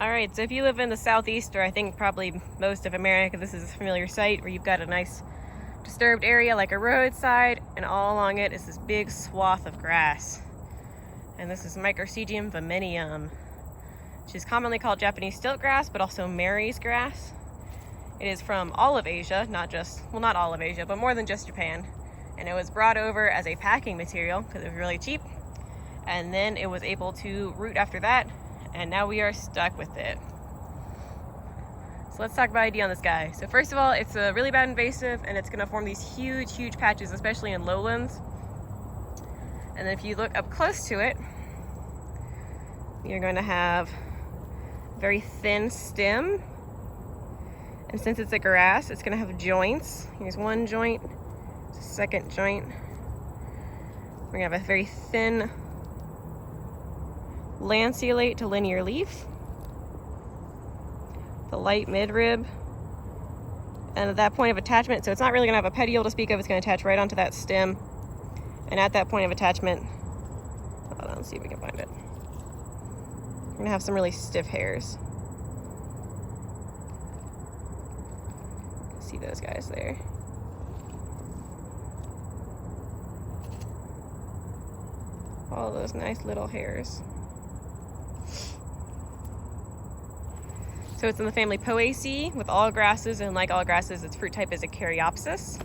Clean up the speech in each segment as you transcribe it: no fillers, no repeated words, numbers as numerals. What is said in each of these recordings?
Alright, so if you live in the southeast, or I think probably most of America, this is a familiar sight where you've got a nice disturbed area like a roadside, and all along it is this big swath of grass. And this is Microstegium vimineum, which is commonly called Japanese stiltgrass, but also Mary's grass. It is from all of Asia, not all of Asia, but more than just Japan. And it was brought over as a packing material because it was really cheap. And then it was able to root after that, and now we are stuck with it. So let's talk about ID on this guy. So first of all, it's a really bad invasive, and it's gonna form these huge patches, especially in lowlands. And then if you look up close to it, you're going to have a very thin stem. And since it's a grass, it's gonna have joints. Here's one joint, second joint. We're gonna have a very thin lanceolate to linear leaf, the light midrib, and at that point of attachment, so it's not really going to have a petiole to speak of, it's going to attach right onto that stem, and at that point of attachment, hold on, let's see if we can find it, we're going to have some really stiff hairs. See those guys there. All those nice little hairs. So it's in the family Poaceae with all grasses, and like all grasses, its fruit type is a caryopsis.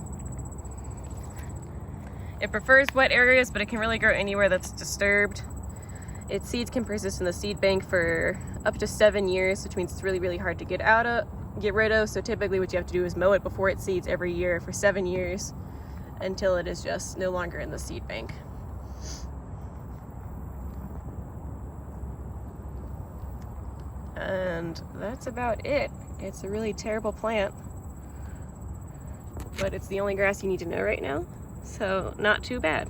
It prefers wet areas, but it can really grow anywhere that's disturbed. Its seeds can persist in the seed bank for up to 7 years, which means it's really hard to get rid of. So typically what you have to do is mow it before it seeds every year for 7 years until it is just no longer in the seed bank. And that's about it. It's a really terrible plant, but it's the only grass you need to know right now, so not too bad.